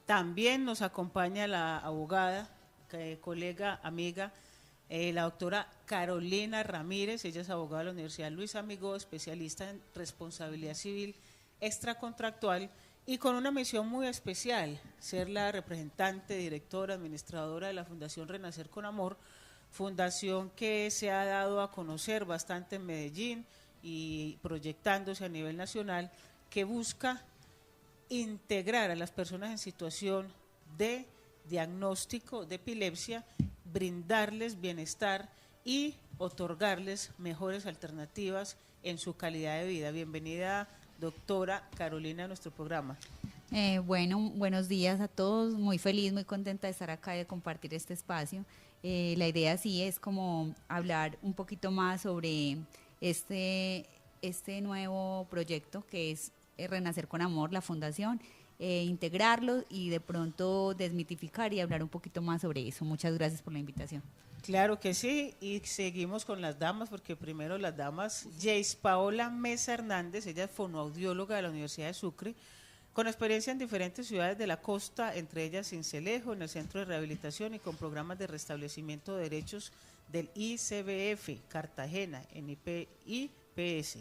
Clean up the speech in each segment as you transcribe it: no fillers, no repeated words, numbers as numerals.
También nos acompaña la abogada, colega, amiga, la doctora Carolina Ramírez. Ella es abogada de la Universidad Luis Amigó, especialista en responsabilidad civil extracontractual y con una misión muy especial, ser la representante, directora, administradora de la Fundación Renacer con Amor, fundación que se ha dado a conocer bastante en Medellín y proyectándose a nivel nacional, que busca integrar a las personas en situación de diagnóstico de epilepsia, brindarles bienestar y otorgarles mejores alternativas en su calidad de vida. Bienvenida, doctora Carolina, a nuestro programa. Buenos días a todos, muy feliz, muy contenta de estar acá y de compartir este espacio. La idea sí es como hablar un poquito más sobre este nuevo proyecto que es Renacer con Amor, la fundación, integrarlo y de pronto desmitificar y hablar un poquito más sobre eso. Muchas gracias por la invitación. Claro que sí, y seguimos con las damas, porque primero las damas. Jace Paola Mesa Hernández, ella es fonoaudióloga de la Universidad de Sucre, con experiencia en diferentes ciudades de la costa, entre ellas Sincelejo, en el Centro de Rehabilitación y con programas de restablecimiento de derechos del ICBF, Cartagena, en IPS,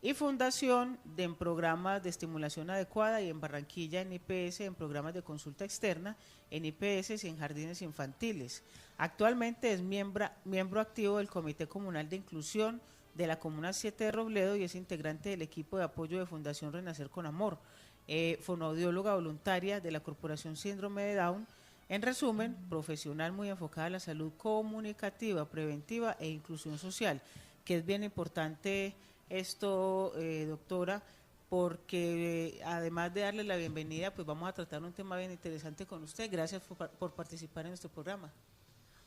y fundación en programas de estimulación adecuada, y en Barranquilla en IPS en programas de consulta externa, en IPS y en jardines infantiles. Actualmente es miembro activo del Comité Comunal de Inclusión de la Comuna 7 de Robledo y es integrante del equipo de apoyo de Fundación Renacer con Amor, fonoaudióloga voluntaria de la Corporación Síndrome de Down. En resumen, profesional muy enfocada a la salud comunicativa, preventiva e inclusión social, que es bien importante esto, doctora, porque además de darle la bienvenida, pues vamos a tratar un tema bien interesante con usted. Gracias por participar en nuestro programa.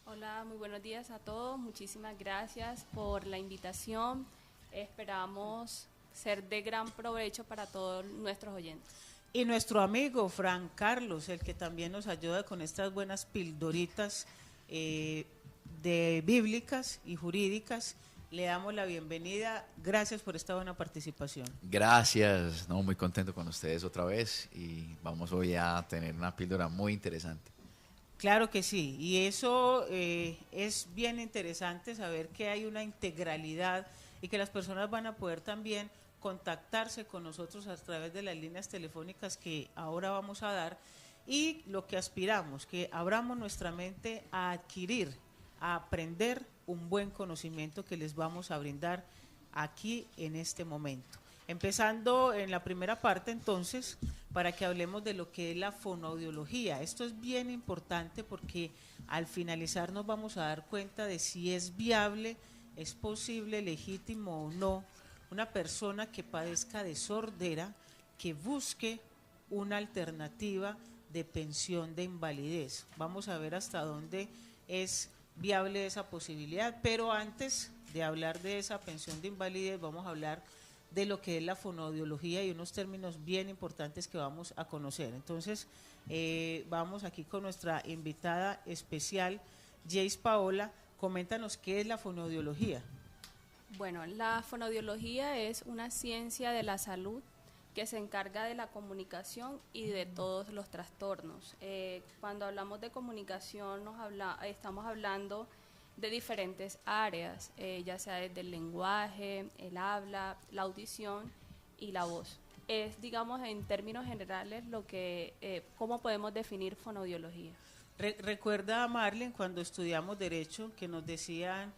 Hola, muy buenos días a todos. Muchísimas gracias por la invitación. Esperamos ser de gran provecho para todos nuestros oyentes. Y nuestro amigo Fran Carlos, el que también nos ayuda con estas buenas pildoritas de bíblicas y jurídicas. Le damos la bienvenida. Gracias por esta buena participación. Gracias, muy contento con ustedes otra vez y vamos hoy a tener una píldora muy interesante. Claro que sí, y eso es bien interesante, saber que hay una integralidad y que las personas van a poder también contactarse con nosotros a través de las líneas telefónicas que ahora vamos a dar, y lo que aspiramos, que abramos nuestra mente a adquirir, a aprender un buen conocimiento que les vamos a brindar aquí en este momento. Empezando en la primera parte, entonces, para que hablemos de lo que es la fonoaudiología. Esto es bien importante porque al finalizar nos vamos a dar cuenta de si es viable, es posible, legítimo o no, una persona que padezca de sordera, que busque una alternativa de pensión de invalidez. Vamos a ver hasta dónde es viable esa posibilidad, pero antes de hablar de esa pensión de invalidez, vamos a hablar de lo que es la fonoaudiología y unos términos bien importantes que vamos a conocer. Entonces, vamos aquí con nuestra invitada especial, Jace Paola. Coméntanos qué es la fonoaudiología. Bueno, la fonoaudiología es una ciencia de la salud que se encarga de la comunicación y de todos los trastornos. Cuando hablamos de comunicación estamos hablando de diferentes áreas, ya sea desde el lenguaje, el habla, la audición y la voz. Es, digamos, en términos generales cómo podemos definir fonoaudiología. Recuerda a Marlene cuando estudiamos Derecho que nos decían...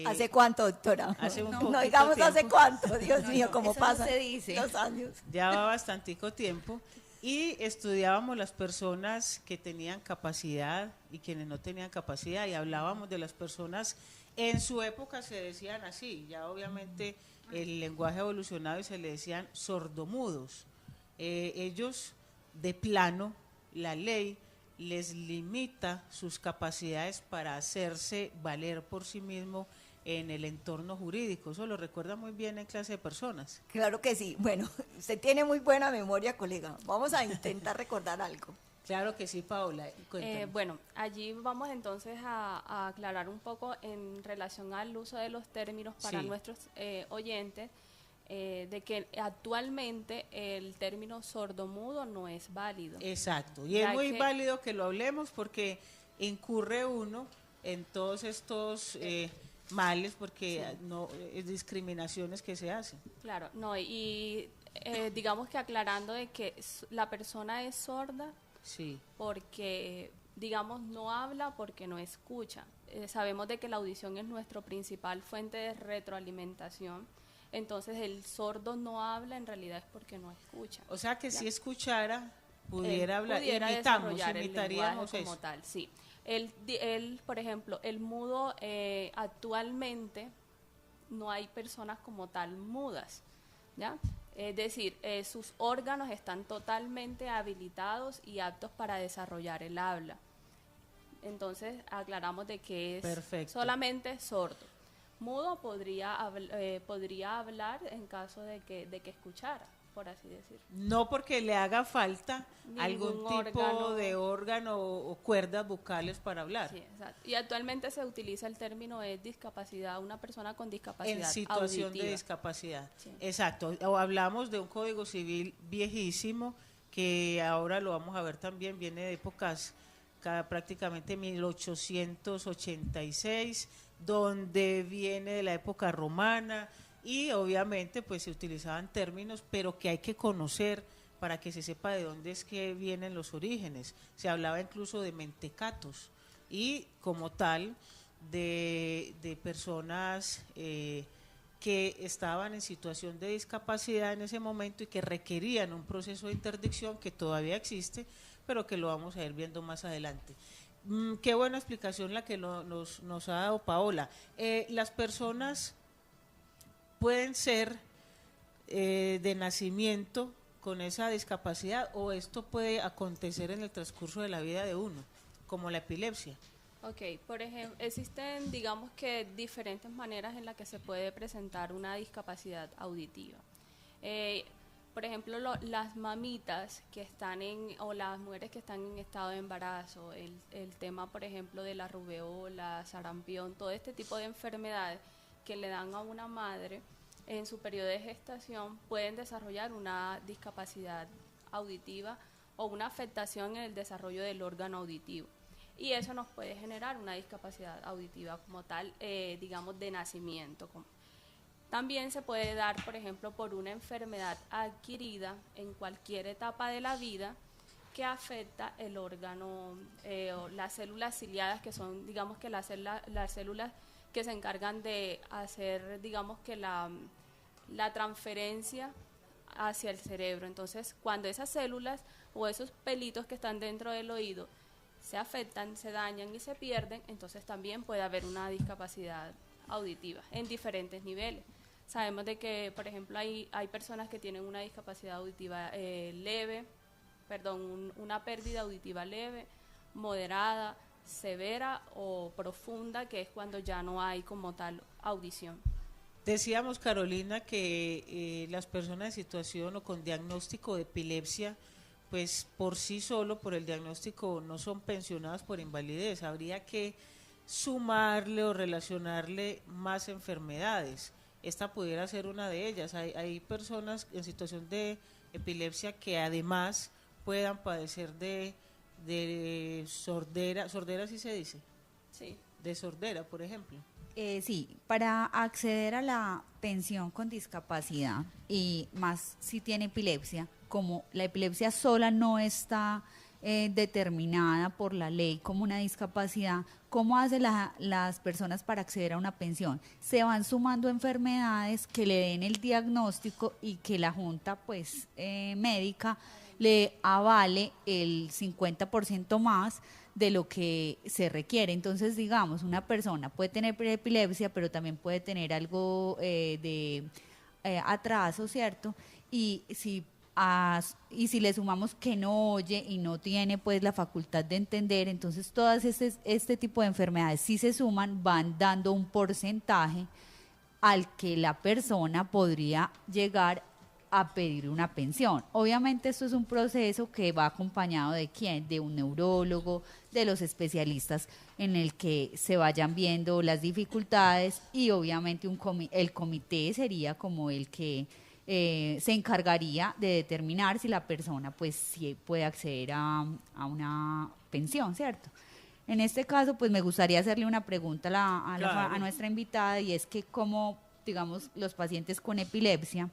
¿Hace cuánto, doctora? Hace un no digamos tiempo. ¿Hace cuánto? Dios mío, ¿cómo pasa? Se dice. 2 años. Ya va bastantico tiempo. Y estudiábamos las personas que tenían capacidad y quienes no tenían capacidad, y hablábamos de las personas, en su época se decían así, ya obviamente el lenguaje ha evolucionado y se le decían sordomudos. Ellos, de plano, la ley les limita sus capacidades para hacerse valer por sí mismo en el entorno jurídico. Eso lo recuerda muy bien en clase de personas. Claro que sí. Bueno, usted tiene muy buena memoria, colega. Vamos a intentar recordar algo. Claro que sí, Paola. Bueno, allí vamos entonces a aclarar un poco en relación al uso de los términos para nuestros oyentes. de que actualmente el término sordomudo no es válido. Exacto, y es muy válido que lo hablemos porque incurre uno en todos estos males porque no es discriminaciones que se hacen. Claro, no, y digamos que aclarando de que la persona es sorda porque, digamos, no habla porque no escucha. Sabemos de que la audición es nuestra principal fuente de retroalimentación. Entonces el sordo no habla, en realidad es porque no escucha. O sea que si escuchara, pudiera hablar, imitaríamos eso. Como tal, sí. Él, por ejemplo, el mudo, actualmente no hay personas como tal mudas, ¿ya? Es decir, sus órganos están totalmente habilitados y aptos para desarrollar el habla. Entonces aclaramos de que es solamente sordo. Mudo podría hablar en caso de que escuchara, por así decirlo. No porque le haga falta algún tipo de órgano o cuerdas vocales para hablar. Sí, exacto. Y actualmente se utiliza el término de discapacidad, una persona con discapacidad en situación auditiva. De discapacidad. Sí. Exacto. O hablamos de un código civil viejísimo que ahora lo vamos a ver también, viene de épocas prácticamente 1886, donde viene de la época romana y obviamente pues se utilizaban términos, pero que hay que conocer para que se sepa de dónde es que vienen los orígenes. Se hablaba incluso de mentecatos y como tal de personas que estaban en situación de discapacidad en ese momento y que requerían un proceso de interdicción que todavía existe, pero que lo vamos a ir viendo más adelante. Qué buena explicación la que nos ha dado Paola. Las personas pueden ser de nacimiento con esa discapacidad o esto puede acontecer en el transcurso de la vida de uno, como la epilepsia. Ok, por ejemplo, existen, digamos que diferentes maneras en las que se puede presentar una discapacidad auditiva. Por ejemplo, las mamitas que están o las mujeres que están en estado de embarazo, el tema, por ejemplo, de la rubeola, sarampión, todo este tipo de enfermedades que le dan a una madre en su periodo de gestación pueden desarrollar una discapacidad auditiva o una afectación en el desarrollo del órgano auditivo. Y eso nos puede generar una discapacidad auditiva como tal, digamos, de nacimiento. También se puede dar, por ejemplo, por una enfermedad adquirida en cualquier etapa de la vida que afecta el órgano o las células ciliadas, que son, digamos, que las células que se encargan de hacer, digamos, que la transferencia hacia el cerebro. Entonces, cuando esas células o esos pelitos que están dentro del oído se afectan, se dañan y se pierden, entonces también puede haber una discapacidad auditiva en diferentes niveles. Sabemos de que, por ejemplo, hay personas que tienen una discapacidad auditiva una pérdida auditiva leve, moderada, severa o profunda, que es cuando ya no hay como tal audición. Decíamos, Carolina, que las personas en situación o con diagnóstico de epilepsia, pues por sí solo, por el diagnóstico, no son pensionadas por invalidez. Habría que sumarle o relacionarle más enfermedades. Esta pudiera ser una de ellas. Hay personas en situación de epilepsia que además puedan padecer de sordera. ¿Sordera sí se dice? Sí. De sordera, por ejemplo. Sí, para acceder a la pensión con discapacidad y más si tiene epilepsia, como la epilepsia sola no está determinada por la ley como una discapacidad, ¿cómo hacen las personas para acceder a una pensión? Se van sumando enfermedades que le den el diagnóstico y que la junta pues médica le avale el 50% más de lo que se requiere. Entonces, digamos, una persona puede tener epilepsia, pero también puede tener algo de atraso, ¿cierto? Y si le sumamos que no oye y no tiene pues la facultad de entender, entonces todas este tipo de enfermedades, si se suman, van dando un porcentaje al que la persona podría llegar a pedir una pensión. Obviamente esto es un proceso que va acompañado de quién, de un neurólogo, de los especialistas en el que se vayan viendo las dificultades y obviamente el comité sería como el que se encargaría de determinar si la persona pues sí puede acceder a una pensión, ¿cierto? En este caso, pues me gustaría hacerle una pregunta a nuestra invitada, y es que cómo, digamos, los pacientes con epilepsia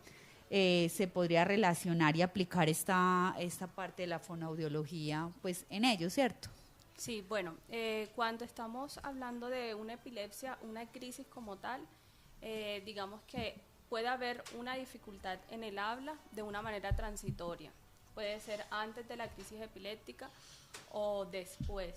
se podría relacionar y aplicar esta parte de la fonoaudiología pues en ellos, ¿cierto? Sí, bueno, cuando estamos hablando de una epilepsia, una crisis como tal, digamos que puede haber una dificultad en el habla de una manera transitoria. Puede ser antes de la crisis epiléptica o después,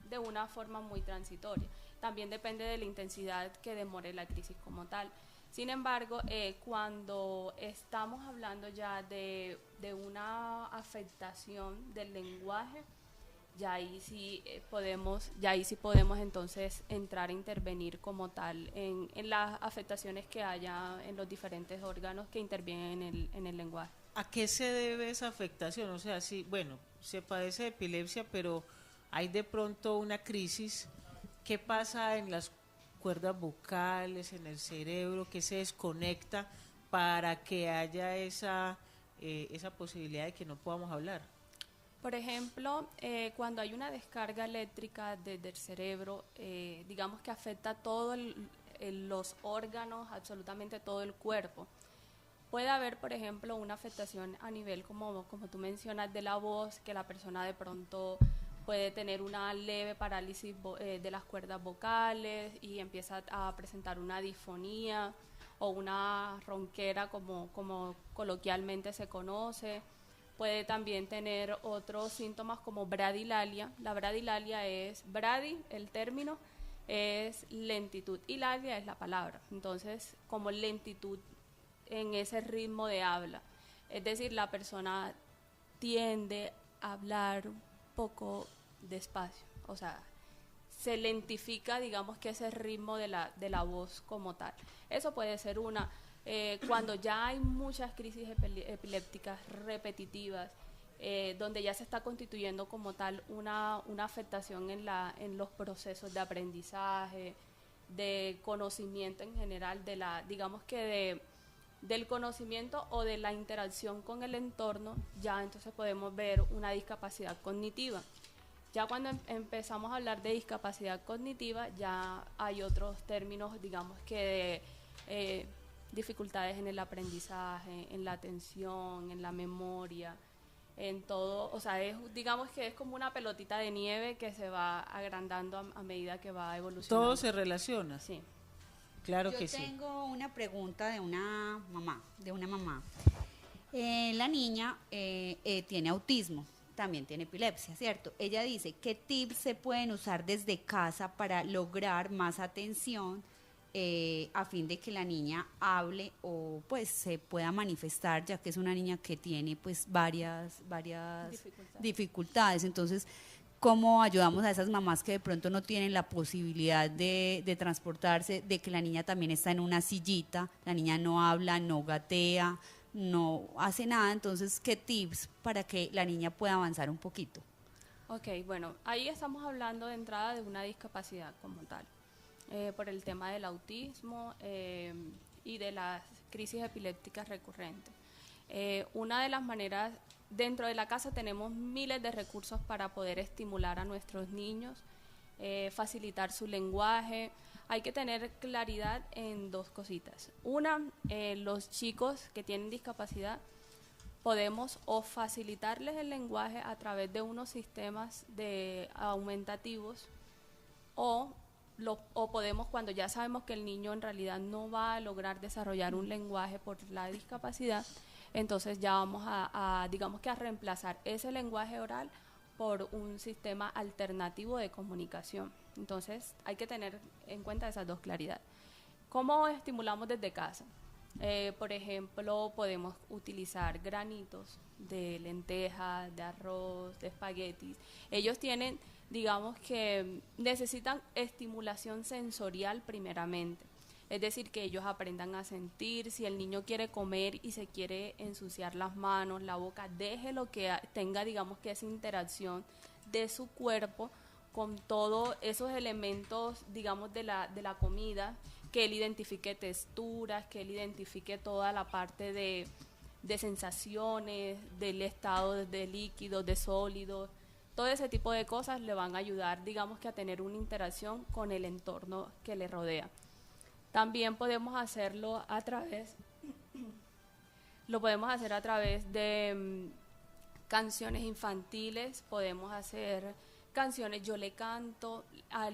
de una forma muy transitoria. También depende de la intensidad que demore la crisis como tal. Sin embargo, cuando estamos hablando ya de una afectación del lenguaje, ya ahí sí podemos entonces entrar a intervenir como tal en las afectaciones que haya en los diferentes órganos que intervienen en el lenguaje. ¿A qué se debe esa afectación? O sea, sí, bueno, se padece de epilepsia, pero hay de pronto una crisis. ¿Qué pasa en las cuerdas vocales, en el cerebro, que se desconecta para que haya esa posibilidad de que no podamos hablar? Por ejemplo, cuando hay una descarga eléctrica desde el cerebro, digamos que afecta todos los órganos, absolutamente todo el cuerpo. Puede haber, por ejemplo, una afectación a nivel, como tú mencionas, de la voz, que la persona de pronto puede tener una leve parálisis de las cuerdas vocales y empieza a presentar una disfonía o una ronquera, como coloquialmente se conoce. Puede también tener otros síntomas como bradilalia. La bradilalia es, bradi, el término, es lentitud y lalia es la palabra. Entonces, como lentitud en ese ritmo de habla. Es decir, la persona tiende a hablar un poco despacio. O sea, se lentifica, digamos, que ese ritmo de la voz como tal. Eso puede ser una. Cuando ya hay muchas crisis epilépticas repetitivas, donde ya se está constituyendo como tal una afectación en los procesos de aprendizaje, de conocimiento en general, digamos que del conocimiento o de la interacción con el entorno, ya entonces podemos ver una discapacidad cognitiva. Ya cuando empezamos a hablar de discapacidad cognitiva, ya hay otros términos, digamos que de dificultades en el aprendizaje, en la atención, en la memoria, en todo. O sea, digamos que es como una pelotita de nieve que se va agrandando a medida que va evolucionando. Todo se relaciona. Sí. Claro que sí. Yo tengo una pregunta de una mamá. La niña tiene autismo, también tiene epilepsia, ¿cierto? Ella dice, ¿qué tips se pueden usar desde casa para lograr más atención a fin de que la niña hable o pues se pueda manifestar, ya que es una niña que tiene pues varias dificultades? Entonces, ¿cómo ayudamos a esas mamás que de pronto no tienen la posibilidad de transportarse, de que la niña también está en una sillita, la niña no habla, no gatea, no hace nada? Entonces, ¿qué tips para que la niña pueda avanzar un poquito? Ok, bueno, ahí estamos hablando de entrada de una discapacidad como tal, por el tema del autismo y de las crisis epilépticas recurrentes. Una de las maneras, dentro de la casa tenemos miles de recursos para poder estimular a nuestros niños, facilitar su lenguaje. Hay que tener claridad en dos cositas. Una, los chicos que tienen discapacidad, podemos o facilitarles el lenguaje a través de unos sistemas aumentativos o podemos, cuando ya sabemos que el niño en realidad no va a lograr desarrollar un lenguaje por la discapacidad, entonces ya vamos digamos que a reemplazar ese lenguaje oral por un sistema alternativo de comunicación. Entonces hay que tener en cuenta esas dos claridades. ¿Cómo estimulamos desde casa? Por ejemplo, podemos utilizar granitos de lentejas, de arroz, de espaguetis. Ellos tienen, digamos que necesitan estimulación sensorial primeramente. Es decir, que ellos aprendan a sentir. Si el niño quiere comer y se quiere ensuciar las manos, la boca, déjelo que tenga, digamos, que esa interacción de su cuerpo con todos esos elementos, digamos, de la comida, que él identifique texturas, que él identifique toda la parte de sensaciones, del estado de líquidos, de sólidos. Todo ese tipo de cosas le van a ayudar, digamos, que a tener una interacción con el entorno que le rodea. También podemos hacerlo a través, de canciones infantiles, podemos hacer canciones yo le canto,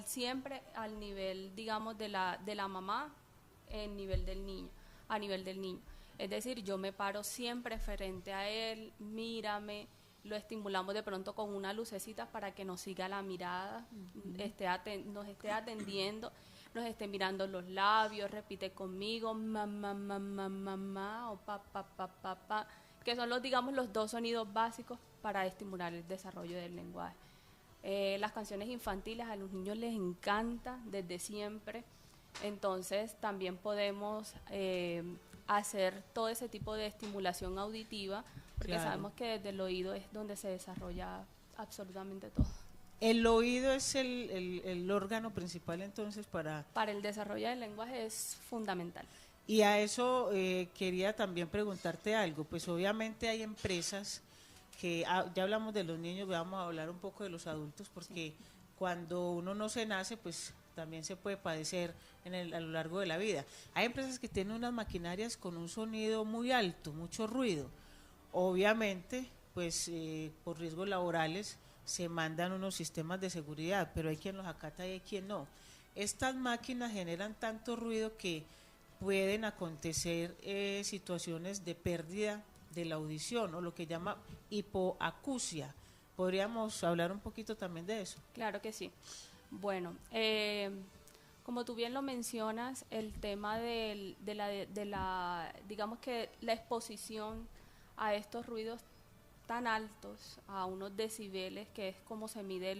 siempre al nivel, digamos, de la mamá, a nivel del niño. Es decir, yo me paro siempre frente a él, mírame, lo estimulamos de pronto con una lucecita para que nos siga la mirada, nos esté atendiendo, nos esté mirando los labios, repite conmigo, mamá, mamá, mamá, o pa, pa, pa, pa, pa, que son los dos sonidos básicos para estimular el desarrollo del lenguaje. Las canciones infantiles a los niños les encanta desde siempre, entonces también podemos hacer todo ese tipo de estimulación auditiva, porque sabemos que desde el oído es donde se desarrolla absolutamente todo. El oído es el órgano principal entonces para el desarrollo del lenguaje, es fundamental. Y a eso quería también preguntarte algo, pues obviamente hay empresas que, ya hablamos de los niños, vamos a hablar un poco de los adultos, porque cuando uno no se nace, pues también se puede padecer a lo largo de la vida. Hay empresas que tienen unas maquinarias con un sonido muy alto, mucho ruido. Obviamente, pues por riesgos laborales se mandan unos sistemas de seguridad, pero hay quien los acata y hay quien no. Estas máquinas generan tanto ruido que pueden acontecer situaciones de pérdida de la audición, o lo que llama hipoacusia. ¿Podríamos hablar un poquito también de eso? Claro que sí. Bueno, como tú bien lo mencionas, el tema de la digamos que la exposición a estos ruidos tan altos, a unos decibeles, que es como se mide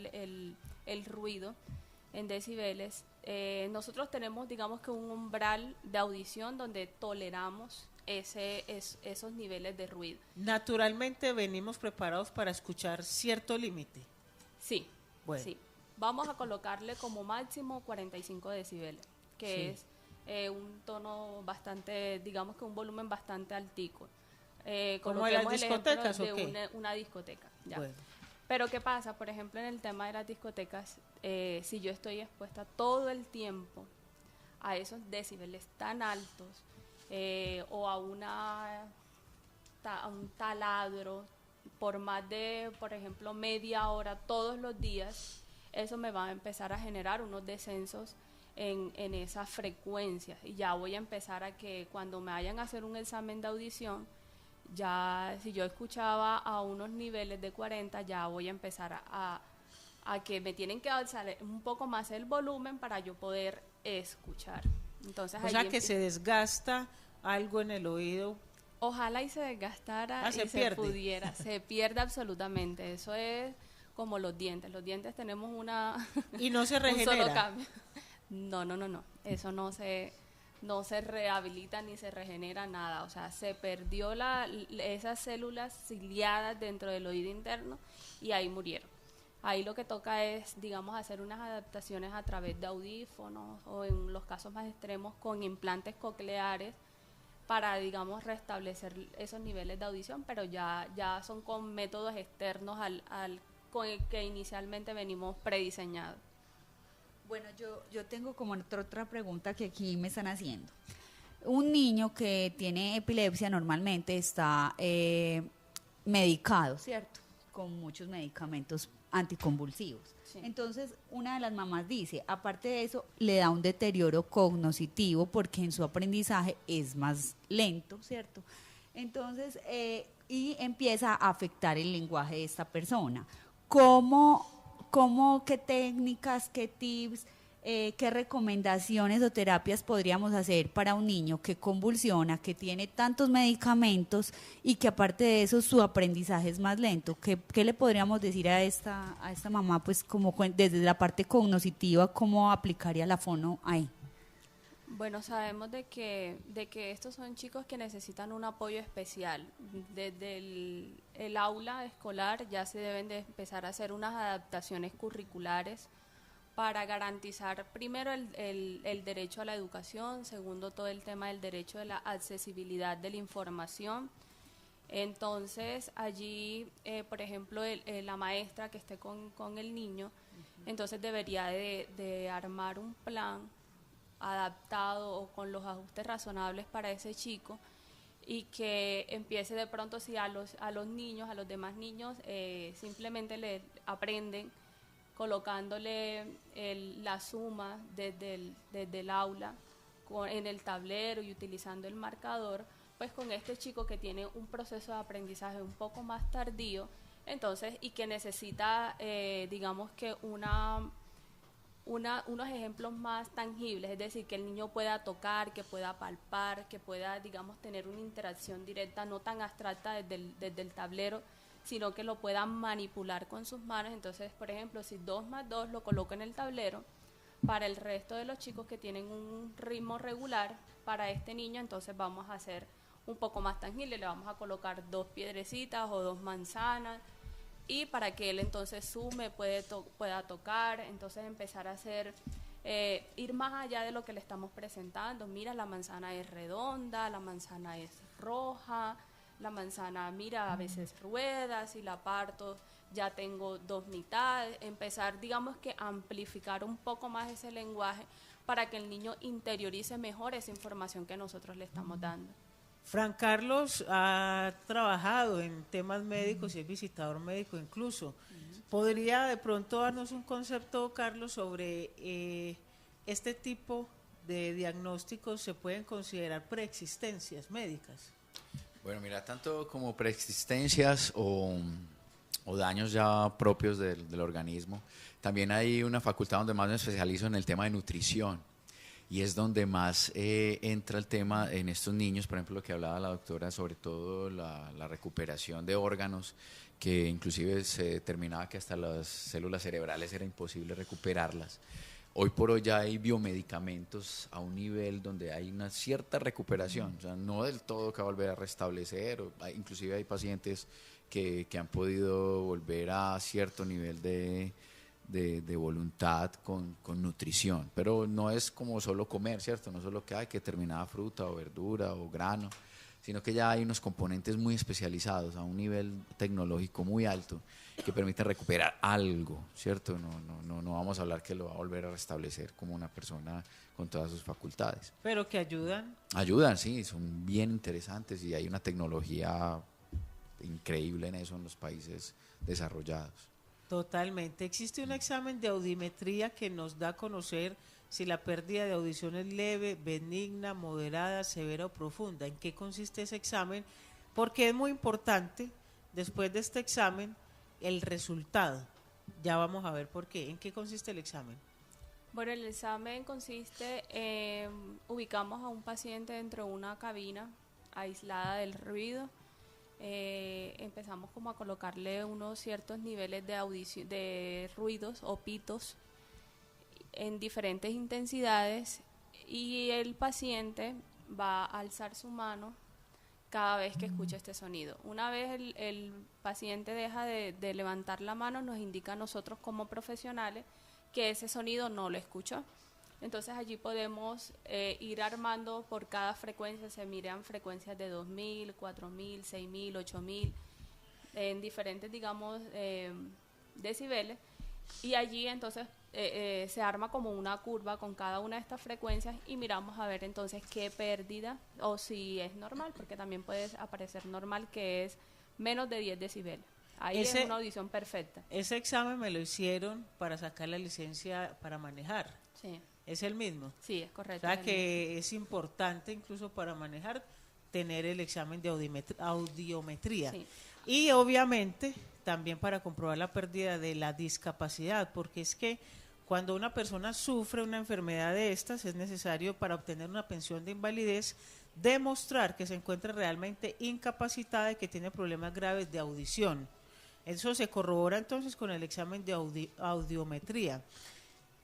el ruido en decibeles, nosotros tenemos, digamos que un umbral de audición donde toleramos esos niveles de ruido. Naturalmente venimos preparados para escuchar cierto límite. Sí, bueno. Sí. Vamos a colocarle como máximo 45 decibeles, que sí, es un tono bastante, digamos que un volumen bastante altico. ¿Como en las discotecas o qué? De una discoteca, ya. Bueno. Pero ¿qué pasa? Por ejemplo, en el tema de las discotecas, si yo estoy expuesta todo el tiempo a esos decibeles tan altos, o a un taladro por más de, por ejemplo, media hora todos los días, eso me va a empezar a generar unos descensos en esas frecuencias, y ya voy a empezar a que cuando me vayan a hacer un examen de audición, ya si yo escuchaba a unos niveles de 40, ya voy a empezar a que me tienen que alzar un poco más el volumen para yo poder escuchar. Entonces, o sea que se desgasta algo en el oído. Ojalá y se desgastara y se pudiera, se pierde absolutamente. Eso es como los dientes. Los dientes tenemos y no se regenera. Un solo cambio. No. Eso no se rehabilita ni se regenera nada. O sea, se perdió esas células ciliadas dentro del oído interno y ahí murieron. Ahí lo que toca es, digamos, hacer unas adaptaciones a través de audífonos, o en los casos más extremos con implantes cocleares, para, digamos, restablecer esos niveles de audición, pero ya son con métodos externos con el que inicialmente venimos prediseñados. Bueno, yo tengo como otra pregunta que aquí me están haciendo. Un niño que tiene epilepsia normalmente está medicado, ¿cierto? Con muchos medicamentos anticonvulsivos. Sí. Entonces, una de las mamás dice, aparte de eso, le da un deterioro cognitivo porque en su aprendizaje es más lento, ¿cierto? Entonces, y empieza a afectar el lenguaje de esta persona. ¿Qué técnicas, qué tips, qué recomendaciones o terapias podríamos hacer para un niño que convulsiona, que tiene tantos medicamentos y que aparte de eso su aprendizaje es más lento? ¿Qué le podríamos decir a esta mamá, pues como desde la parte cognitiva, cómo aplicaría la fono ahí? Bueno, sabemos de que estos son chicos que necesitan un apoyo especial. Desde el aula escolar ya se deben de empezar a hacer unas adaptaciones curriculares para garantizar primero el derecho a la educación, segundo todo el tema del derecho de la accesibilidad de la información. Entonces allí, por ejemplo, la maestra que esté con el niño, entonces debería de armar un plan adaptado o con los ajustes razonables para ese chico, y que empiece de pronto, si a los niños, a los demás niños, simplemente le aprenden colocándole la suma desde el aula en el tablero y utilizando el marcador, pues con este chico que tiene un proceso de aprendizaje un poco más tardío, entonces, y que necesita, digamos que unos ejemplos más tangibles, es decir, que el niño pueda tocar, que pueda palpar, que pueda, digamos, tener una interacción directa, no tan abstracta desde el tablero, sino que lo pueda manipular con sus manos. Entonces, por ejemplo, si 2 más 2 lo coloco en el tablero, para el resto de los chicos que tienen un ritmo regular, para este niño entonces vamos a hacer un poco más tangible, le vamos a colocar 2 piedrecitas o 2 manzanas, y para que él entonces sume, pueda tocar, entonces empezar a hacer, ir más allá de lo que le estamos presentando. Mira, la manzana es redonda, la manzana es roja, la manzana, mira, a veces rueda, si la parto ya tengo 2 mitades. Empezar, digamos que amplificar un poco más ese lenguaje para que el niño interiorice mejor esa información que nosotros le estamos dando. Fran Carlos ha trabajado en temas médicos y es visitador médico incluso. ¿Podría de pronto darnos un concepto, Carlos, sobre este tipo de diagnósticos se pueden considerar preexistencias médicas? Bueno, mira, tanto como preexistencias o daños ya propios del organismo, también hay una facultad donde más me especializo en el tema de nutrición. Y es donde más entra el tema en estos niños, por ejemplo, lo que hablaba la doctora, sobre todo la recuperación de órganos, que inclusive se determinaba que hasta las células cerebrales era imposible recuperarlas. Hoy por hoy ya hay biomedicamentos a un nivel donde hay una cierta recuperación, o sea, no del todo que va a volver a restablecer, inclusive hay pacientes que han podido volver a cierto nivel de voluntad con nutrición, pero no es como solo comer, ¿cierto? No solo que hay que determinada fruta o verdura o grano, sino que ya hay unos componentes muy especializados a un nivel tecnológico muy alto que permiten recuperar algo, ¿cierto? No vamos a hablar que lo va a volver a restablecer como una persona con todas sus facultades. Pero que ayudan. Ayudan, sí, son bien interesantes y hay una tecnología increíble en eso en los países desarrollados. Totalmente. Existe un examen de audiometría que nos da a conocer si la pérdida de audición es leve, benigna, moderada, severa o profunda. ¿En qué consiste ese examen? Porque es muy importante, después de este examen, el resultado. Ya vamos a ver por qué. ¿En qué consiste el examen? Bueno, el examen consiste en ubicamos a un paciente dentro de una cabina aislada del ruido. Empezamos como a colocarle unos ciertos niveles de audición, de ruidos o pitos en diferentes intensidades, y el paciente va a alzar su mano cada vez que escucha este sonido. Una vez el paciente deja de levantar la mano, nos indica a nosotros como profesionales que ese sonido no lo escuchó. Entonces allí podemos ir armando por cada frecuencia, se miran frecuencias de 2000, 4000, 6000, 8000, en diferentes, digamos, decibeles, y allí entonces se arma como una curva con cada una de estas frecuencias y miramos a ver entonces qué pérdida, o si es normal, porque también puede aparecer normal, que es menos de 10 decibeles. Ahí es una audición perfecta. Ese examen me lo hicieron para sacar la licencia para manejar. Sí. ¿Es el mismo? Sí, es correcto. O sea que es importante incluso para manejar tener el examen de audiometría. Sí. Y obviamente también para comprobar la pérdida de la discapacidad, porque es que cuando una persona sufre una enfermedad de estas es necesario, para obtener una pensión de invalidez, demostrar que se encuentra realmente incapacitada y que tiene problemas graves de audición. Eso se corrobora entonces con el examen de audiometría.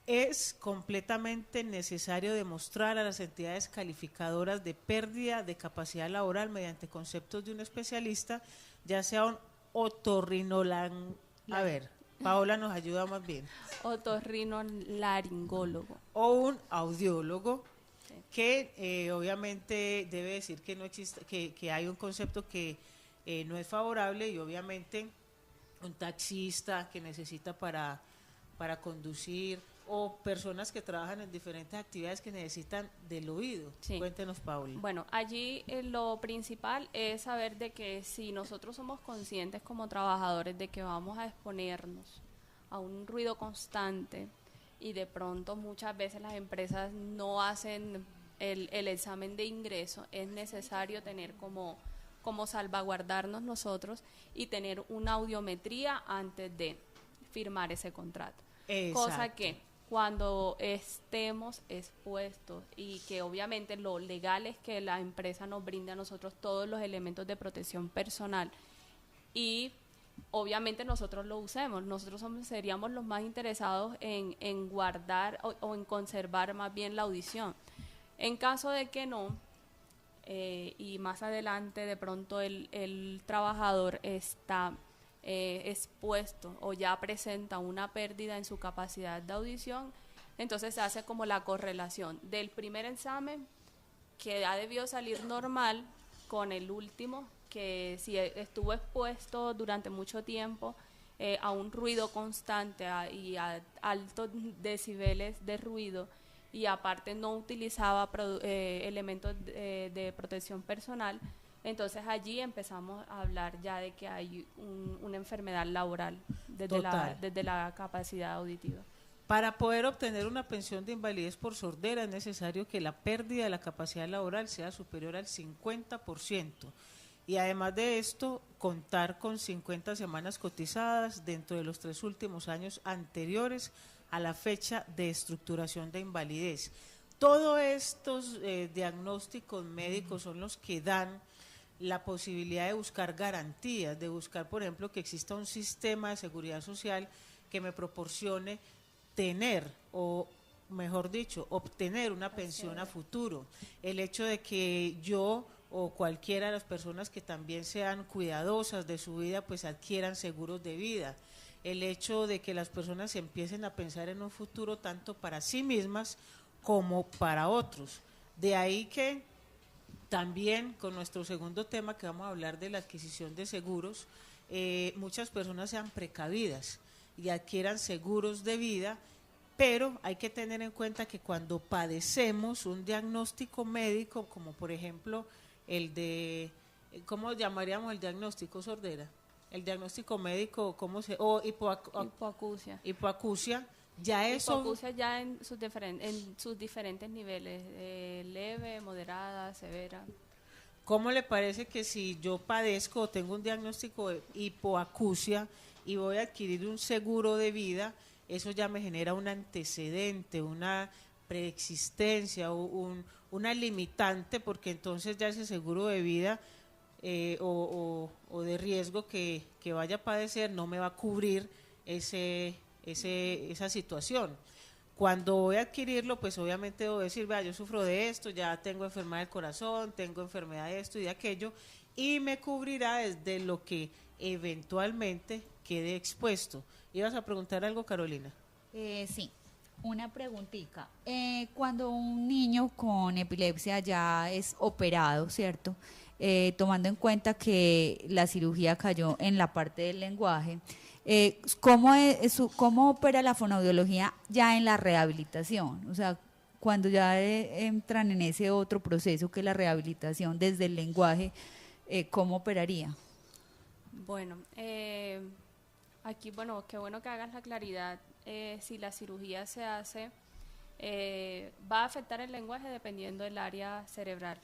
Es completamente necesario demostrar a las entidades calificadoras de pérdida de capacidad laboral mediante conceptos de un especialista, ya sea un a ver, Paola nos ayuda más bien. Otorrinolaringólogo. O un audiólogo, Sí. que obviamente debe decir que no existe, que hay un concepto que no es favorable, y obviamente un taxista que necesita para conducir, o personas que trabajan en diferentes actividades que necesitan del oído. Sí. Cuéntenos, Paula. Bueno, allí lo principal es saber de que si nosotros somos conscientes como trabajadores de que vamos a exponernos a un ruido constante, y de pronto muchas veces las empresas no hacen el examen de ingreso, es necesario tener como salvaguardarnos nosotros y tener una audiometría antes de firmar ese contrato. Cosa Exacto. que cuando estemos expuestos, y que obviamente lo legal es que la empresa nos brinde a nosotros todos los elementos de protección personal, y obviamente nosotros lo usemos. Nosotros seríamos los más interesados en guardar o en conservar más bien la audición. En caso de que no, y más adelante de pronto el trabajador está expuesto o ya presenta una pérdida en su capacidad de audición, entonces se hace como la correlación del primer examen, que ha debido salir normal, con el último, que si estuvo expuesto durante mucho tiempo a un ruido constante y a altos decibeles de ruido, y aparte no utilizaba elementos de protección personal, entonces allí empezamos a hablar ya de que hay una enfermedad laboral desde la capacidad auditiva. Para poder obtener una pensión de invalidez por sordera es necesario que la pérdida de la capacidad laboral sea superior al 50%. Y además de esto, contar con 50 semanas cotizadas dentro de los 3 últimos años anteriores a la fecha de estructuración de invalidez. Todos estos diagnósticos médicos son los que dan la posibilidad de buscar garantías, de buscar, por ejemplo, que exista un sistema de seguridad social que me proporcione tener, o mejor dicho, obtener una pensión a futuro. El hecho de que yo o cualquiera de las personas que también sean cuidadosas de su vida, pues adquieran seguros de vida. El hecho de que las personas empiecen a pensar en un futuro tanto para sí mismas como para otros. De ahí que también con nuestro segundo tema, que vamos a hablar de la adquisición de seguros, muchas personas sean precavidas y adquieran seguros de vida, pero hay que tener en cuenta que cuando padecemos un diagnóstico médico, como por ejemplo el de, ¿cómo llamaríamos el diagnóstico, sordera? El diagnóstico médico, ¿cómo se? O Hipoacusia. Hipoacusia, ya eso. Hipoacusia ya en sus diferentes niveles, leve, moderada, severa. ¿Cómo le parece que si yo padezco o tengo un diagnóstico de hipoacusia y voy a adquirir un seguro de vida, eso ya me genera un antecedente, una preexistencia, una limitante, porque entonces ya ese seguro de vida o de riesgo que vaya a padecer no me va a cubrir esa situación. Cuando voy a adquirirlo, pues obviamente debo decir, vea, yo sufro de esto, ya tengo enfermedad del corazón, tengo enfermedad de esto y de aquello, y me cubrirá desde lo que eventualmente quede expuesto. ¿Ibas a preguntar algo, Carolina? Sí, una preguntita. Cuando un niño con epilepsia ya es operado, ¿cierto? Tomando en cuenta que la cirugía cayó en la parte del lenguaje, ¿cómo opera la fonoaudiología ya en la rehabilitación? O sea, cuando ya entran en ese otro proceso que es la rehabilitación desde el lenguaje, ¿cómo operaría? Bueno, aquí, bueno, qué bueno que hagas la claridad. Si la cirugía se hace, va a afectar el lenguaje dependiendo del área cerebral.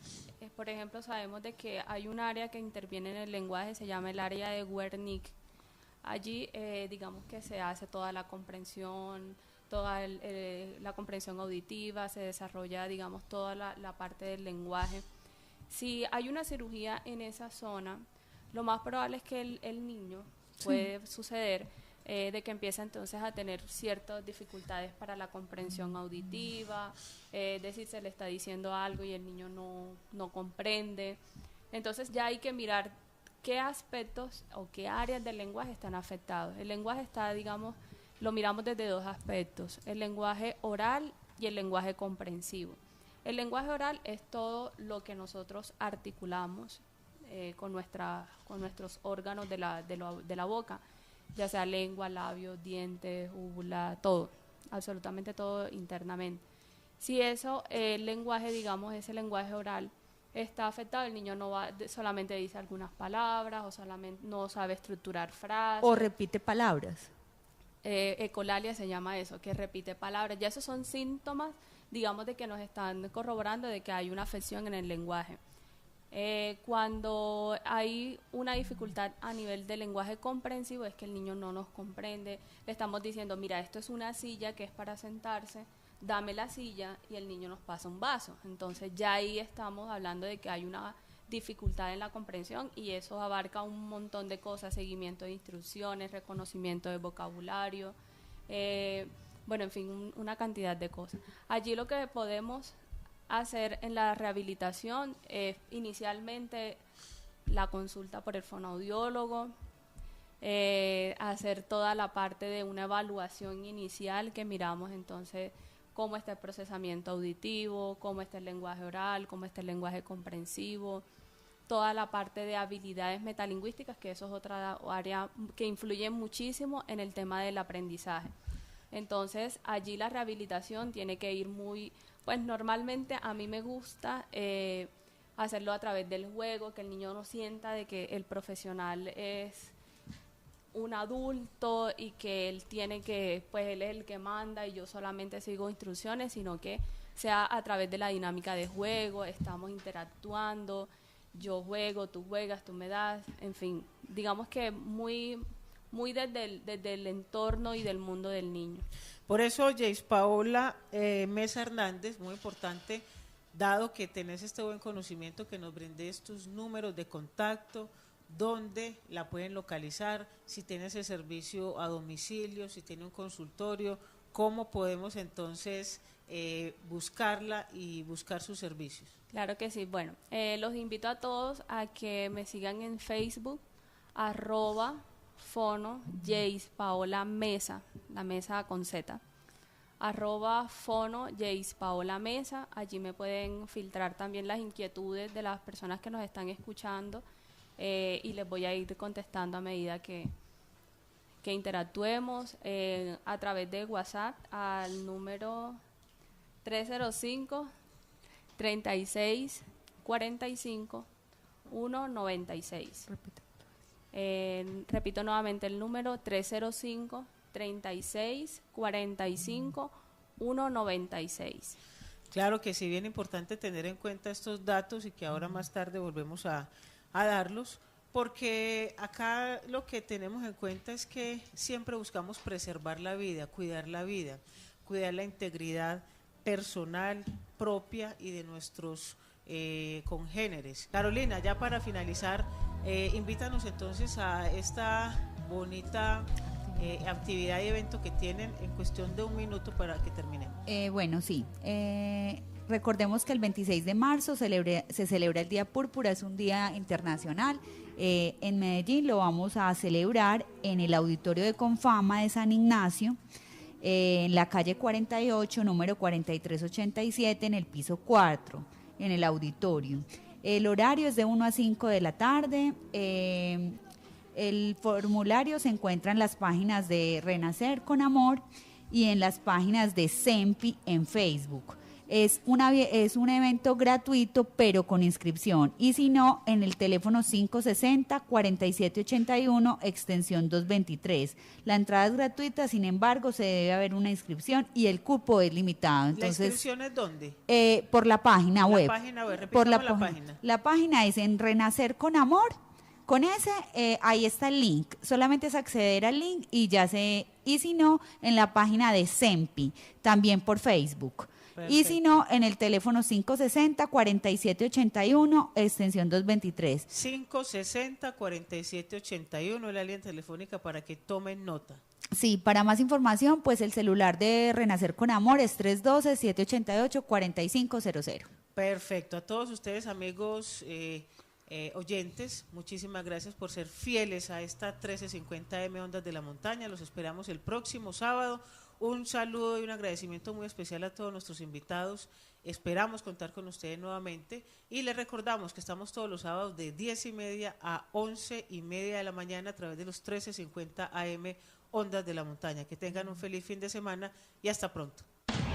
Por ejemplo, sabemos de que hay un área que interviene en el lenguaje, se llama el área de Wernicke. Allí, digamos que se hace toda la comprensión, la comprensión auditiva, se desarrolla, digamos, toda la parte del lenguaje. Si hay una cirugía en esa zona, lo más probable es que el niño, puede suceder, de que empieza entonces a tener ciertas dificultades para la comprensión auditiva, es decir, se le está diciendo algo y el niño no comprende. Entonces ya hay que mirar qué aspectos o qué áreas del lenguaje están afectados. El lenguaje está, digamos, lo miramos desde dos aspectos, el lenguaje oral y el lenguaje comprensivo. El lenguaje oral es todo lo que nosotros articulamos con nuestros órganos de la boca, ya sea lengua, labios, dientes, úvula, todo, absolutamente todo internamente. Si eso, el lenguaje, digamos, ese lenguaje oral está afectado, el niño solamente dice algunas palabras o solamente no sabe estructurar frases. O repite palabras. Ecolalia se llama eso, que repite palabras. Ya esos son síntomas, digamos, de que nos están corroborando de que hay una afección en el lenguaje. Cuando hay una dificultad a nivel del lenguaje comprensivo es que el niño no nos comprende, le estamos diciendo, mira, esto es una silla que es para sentarse, dame la silla, y el niño nos pasa un vaso. Entonces ya ahí estamos hablando de que hay una dificultad en la comprensión y eso abarca un montón de cosas, seguimiento de instrucciones, reconocimiento de vocabulario, bueno, en fin, una cantidad de cosas. Allí lo que podemos hacer en la rehabilitación es inicialmente la consulta por el fonoaudiólogo, hacer toda la parte de una evaluación inicial que miramos entonces cómo está el procesamiento auditivo, cómo está el lenguaje oral, cómo está el lenguaje comprensivo, toda la parte de habilidades metalingüísticas, que eso es otra área que influye muchísimo en el tema del aprendizaje. Entonces, allí la rehabilitación tiene que ir pues normalmente a mí me gusta hacerlo a través del juego, que el niño no sienta de que el profesional es un adulto y que él tiene que, pues él es el que manda y yo solamente sigo instrucciones, sino que sea a través de la dinámica de juego, estamos interactuando, yo juego, tú juegas, tú me das, en fin, digamos que muy desde el entorno y del mundo del niño. Por eso, Jace Paola Mesa Hernández, muy importante, dado que tenés este buen conocimiento, que nos brindes tus números de contacto, dónde la pueden localizar, si tiene ese servicio a domicilio, si tiene un consultorio, cómo podemos entonces buscarla y buscar sus servicios. Claro que sí, bueno, los invito a todos a que me sigan en Facebook, @fono Jace Paola Mesa, la mesa con Z, @fono Jace Paola Mesa. Allí me pueden filtrar también las inquietudes de las personas que nos están escuchando y les voy a ir contestando a medida que interactuemos a través de WhatsApp al número 305-3645-196. Repito nuevamente el número 305-3645-196. Claro que sí, bien importante tener en cuenta estos datos y que ahora más tarde volvemos a darlos, porque acá lo que tenemos en cuenta es que siempre buscamos preservar la vida, cuidar la integridad personal, propia y de nuestros congéneres. Carolina, ya para finalizar, invítanos entonces a esta bonita actividad y evento que tienen en cuestión de un minuto para que terminemos. Bueno, sí. Recordemos que el 26 de marzo se celebra el Día Púrpura, es un día internacional. En Medellín lo vamos a celebrar en el Auditorio de Confama de San Ignacio, en la calle 48, número 4387, en el piso 4, en el auditorio. El horario es de 1 a 5 de la tarde. El formulario se encuentra en las páginas de Renacer con Amor y en las páginas de CEMPI en Facebook. Es un evento gratuito, pero con inscripción. Y si no, en el teléfono 560-4781, extensión 223. La entrada es gratuita, sin embargo, se debe haber una inscripción y el cupo es limitado. Entonces, ¿la inscripción es dónde? Por la página web. La página web, repitamos la página. La página es en Renacer con Amor. Con ese, ahí está el link. Solamente es acceder al link y ya y si no, en la página de CEMPI, también por Facebook. Y si no, en el teléfono 560-4781, extensión 223. 560-4781, la línea telefónica para que tomen nota. Sí, para más información, pues el celular de Renacer con Amor es 312-788-4500. Perfecto. A todos ustedes, amigos oyentes, muchísimas gracias por ser fieles a esta 1350M Ondas de la Montaña. Los esperamos el próximo sábado. Un saludo y un agradecimiento muy especial a todos nuestros invitados. Esperamos contar con ustedes nuevamente y les recordamos que estamos todos los sábados de 10:30 a 11:30 de la mañana a través de los 1350 AM Ondas de la Montaña. Que tengan un feliz fin de semana y hasta pronto.